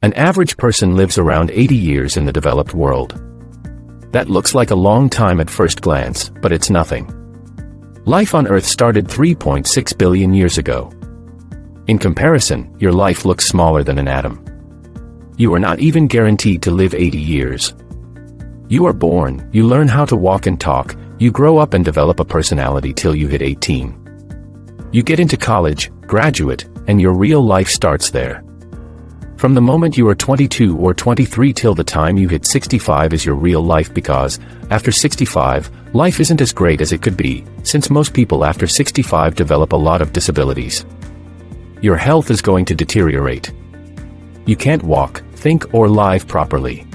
An average person lives around 80 years in the developed world. That looks like a long time at first glance, but it's nothing. Life on Earth started 3.6 billion years ago. In comparison, your life looks smaller than an atom. You are not even guaranteed to live 80 years. You are born, you learn how to walk and talk, you grow up and develop a personality till you hit 18. You get into college, graduate, and your real life starts there. From the moment you are 22 or 23 till the time you hit 65 is your real life, because, after 65, life isn't as great as it could be, since most people after 65 develop a lot of disabilities. Your health is going to deteriorate. You can't walk, think, or live properly.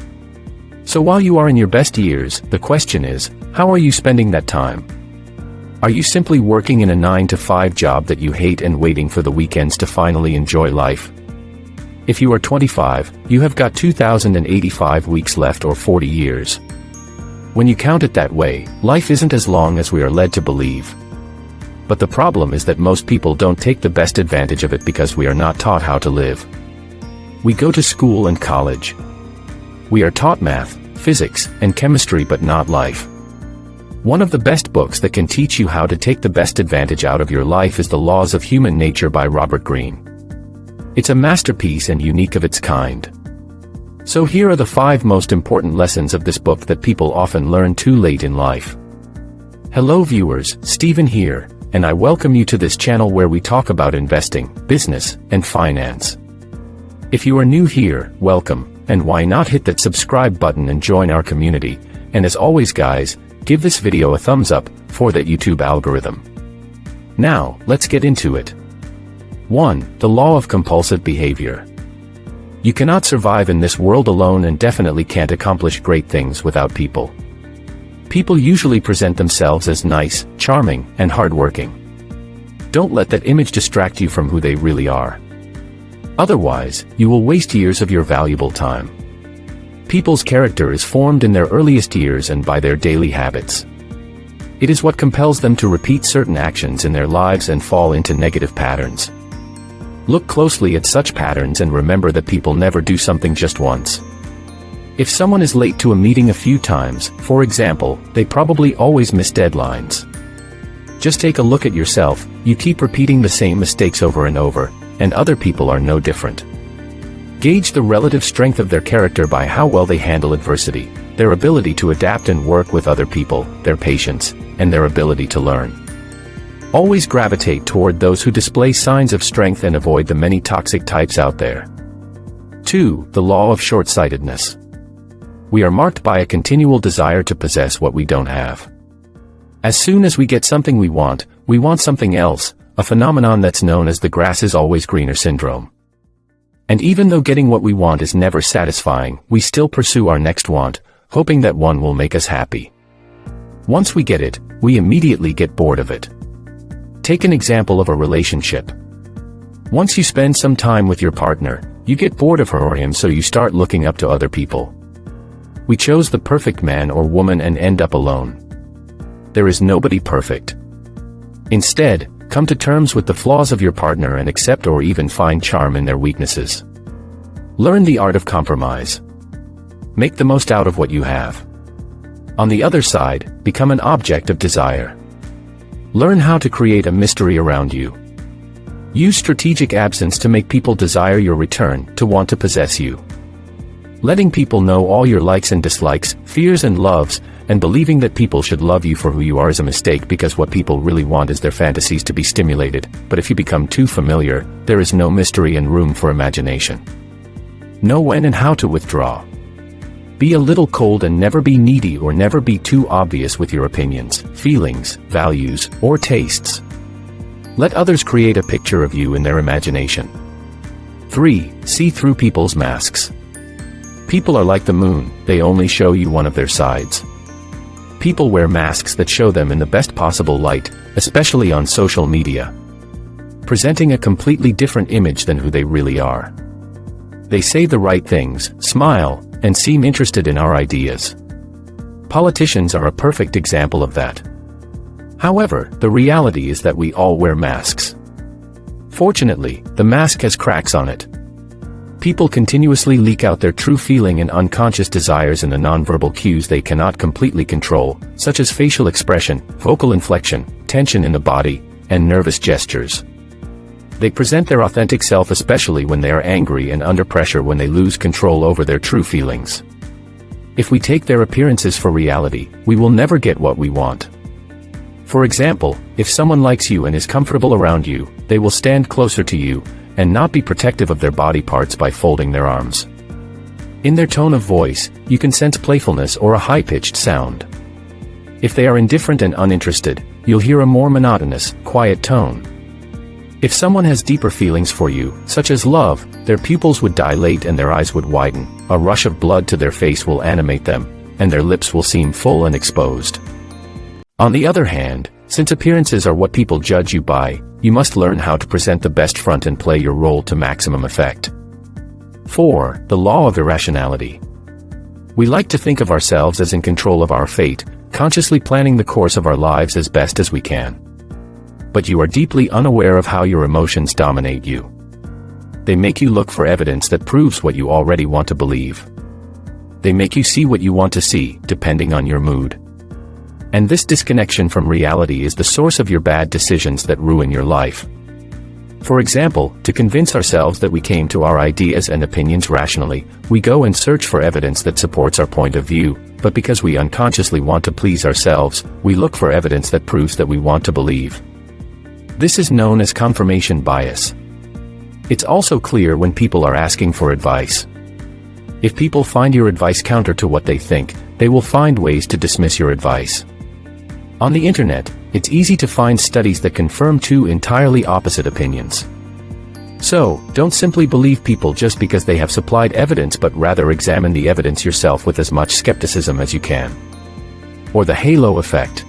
So while you are in your best years, the question is, how are you spending that time? Are you simply working in a 9-to-5 job that you hate and waiting for the weekends to finally enjoy life? If you are 25, you have got 2,085 weeks left, or 40 years. When you count it that way, life isn't as long as we are led to believe. But the problem is that most people don't take the best advantage of it because we are not taught how to live. We go to school and college. We are taught math, physics, and chemistry, but not life. One of the best books that can teach you how to take the best advantage out of your life is The Laws of Human Nature by Robert Greene. It's a masterpiece and unique of its kind. So here are the 5 most important lessons of this book that people often learn too late in life. Hello viewers, Stephen here, and I welcome you to this channel where we talk about investing, business, and finance. If you are new here, welcome, and why not hit that subscribe button and join our community, and as always guys, give this video a thumbs up, for that YouTube algorithm. Now, let's get into it. 1. The law of compulsive behavior. You cannot survive in this world alone and definitely can't accomplish great things without people. People usually present themselves as nice, charming, and hardworking. Don't let that image distract you from who they really are. Otherwise, you will waste years of your valuable time. People's character is formed in their earliest years and by their daily habits. It is what compels them to repeat certain actions in their lives and fall into negative patterns. Look closely at such patterns and remember that people never do something just once. If someone is late to a meeting a few times, for example, they probably always miss deadlines. Just take a look at yourself, you keep repeating the same mistakes over and over, and other people are no different. Gauge the relative strength of their character by how well they handle adversity, their ability to adapt and work with other people, their patience, and their ability to learn. Always gravitate toward those who display signs of strength and avoid the many toxic types out there. 2. The law of shortsightedness. We are marked by a continual desire to possess what we don't have. As soon as we get something we want something else, a phenomenon that's known as the grass is always greener syndrome. And even though getting what we want is never satisfying, we still pursue our next want, hoping that one will make us happy. Once we get it, we immediately get bored of it. Take an example of a relationship. Once you spend some time with your partner, you get bored of her or him, so you start looking up to other people. We chose the perfect man or woman and end up alone. There is nobody perfect. Instead, come to terms with the flaws of your partner and accept or even find charm in their weaknesses. Learn the art of compromise. Make the most out of what you have. On the other side, become an object of desire. Learn how to create a mystery around you. Use strategic absence to make people desire your return, to want to possess you. Letting people know all your likes and dislikes, fears and loves, and believing that people should love you for who you are is a mistake, because what people really want is their fantasies to be stimulated, but if you become too familiar, there is no mystery and room for imagination. Know when and how to withdraw. Be a little cold and never be needy, or never be too obvious with your opinions, feelings, values, or tastes. Let others create a picture of you in their imagination. 3. See through people's masks. People are like the moon, they only show you one of their sides. People wear masks that show them in the best possible light, especially on social media, presenting a completely different image than who they really are. They say the right things, smile, and seem interested in our ideas. Politicians are a perfect example of that. However, the reality is that we all wear masks. Fortunately, the mask has cracks on it. People continuously leak out their true feeling and unconscious desires in the nonverbal cues they cannot completely control, such as facial expression, vocal inflection, tension in the body, and nervous gestures. They present their authentic self especially when they are angry and under pressure, when they lose control over their true feelings. If we take their appearances for reality, we will never get what we want. For example, if someone likes you and is comfortable around you, they will stand closer to you, and not be protective of their body parts by folding their arms. In their tone of voice, you can sense playfulness or a high-pitched sound. If they are indifferent and uninterested, you'll hear a more monotonous, quiet tone. If someone has deeper feelings for you, such as love, their pupils would dilate and their eyes would widen, a rush of blood to their face will animate them, and their lips will seem full and exposed. On the other hand, since appearances are what people judge you by, you must learn how to present the best front and play your role to maximum effect. 4. The law of irrationality. We like to think of ourselves as in control of our fate, consciously planning the course of our lives as best as we can. But you are deeply unaware of how your emotions dominate you. They make you look for evidence that proves what you already want to believe. They make you see what you want to see, depending on your mood. And this disconnection from reality is the source of your bad decisions that ruin your life. For example, to convince ourselves that we came to our ideas and opinions rationally, we go and search for evidence that supports our point of view, but because we unconsciously want to please ourselves, we look for evidence that proves that we want to believe. This is known as confirmation bias. It's also clear when people are asking for advice. If people find your advice counter to what they think, they will find ways to dismiss your advice. On the internet, it's easy to find studies that confirm two entirely opposite opinions. So, don't simply believe people just because they have supplied evidence, but rather examine the evidence yourself with as much skepticism as you can. Or the halo effect.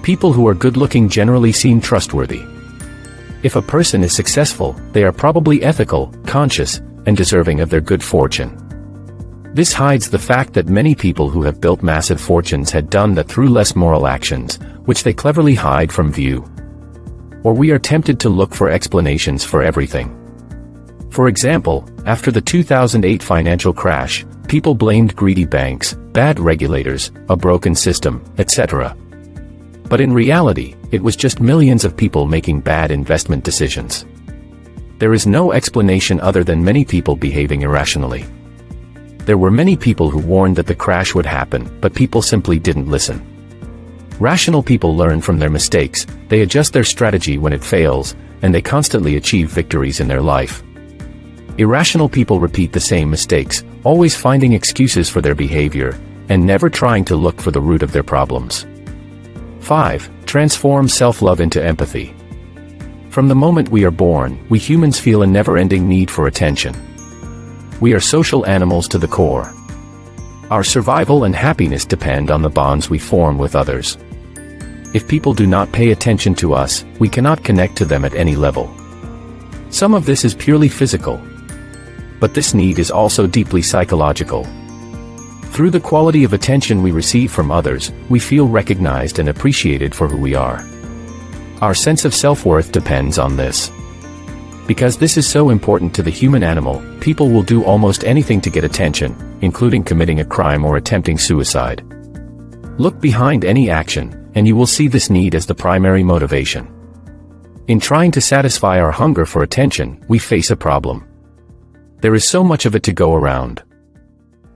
People who are good-looking generally seem trustworthy. If a person is successful, they are probably ethical, conscious, and deserving of their good fortune. This hides the fact that many people who have built massive fortunes had done that through less moral actions, which they cleverly hide from view. Or we are tempted to look for explanations for everything. For example, after the 2008 financial crash, people blamed greedy banks, bad regulators, a broken system, etc. But in reality, it was just millions of people making bad investment decisions. There is no explanation other than many people behaving irrationally. There were many people who warned that the crash would happen, but people simply didn't listen. Rational people learn from their mistakes, they adjust their strategy when it fails, and they constantly achieve victories in their life. Irrational people repeat the same mistakes, always finding excuses for their behavior, and never trying to look for the root of their problems. 5. Transform self-love into empathy. From the moment we are born, we humans feel a never-ending need for attention. We are social animals to the core. Our survival and happiness depend on the bonds we form with others. If people do not pay attention to us, we cannot connect to them at any level. Some of this is purely physical. But this need is also deeply psychological. Through the quality of attention we receive from others, we feel recognized and appreciated for who we are. Our sense of self-worth depends on this. Because this is so important to the human animal, people will do almost anything to get attention, including committing a crime or attempting suicide. Look behind any action, and you will see this need as the primary motivation. In trying to satisfy our hunger for attention, we face a problem. There is so much of it to go around.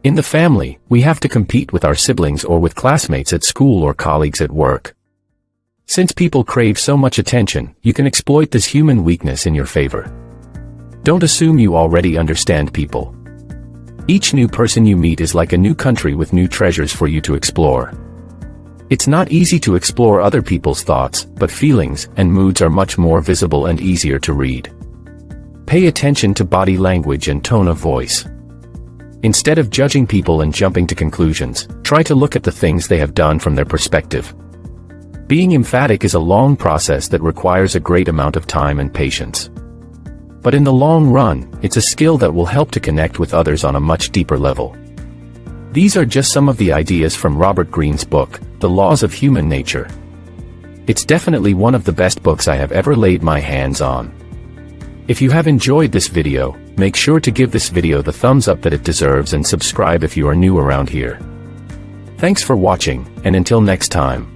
In the family, we have to compete with our siblings or with classmates at school or colleagues at work. Since people crave so much attention, you can exploit this human weakness in your favor. Don't assume you already understand people. Each new person you meet is like a new country with new treasures for you to explore. It's not easy to explore other people's thoughts, but feelings and moods are much more visible and easier to read. Pay attention to body language and tone of voice. Instead of judging people and jumping to conclusions, try to look at the things they have done from their perspective. Being emphatic is a long process that requires a great amount of time and patience. But in the long run, it's a skill that will help to connect with others on a much deeper level. These are just some of the ideas from Robert Greene's book, The Laws of Human Nature. It's definitely one of the best books I have ever laid my hands on. If you have enjoyed this video, make sure to give this video the thumbs up that it deserves and subscribe if you are new around here. Thanks for watching, and until next time.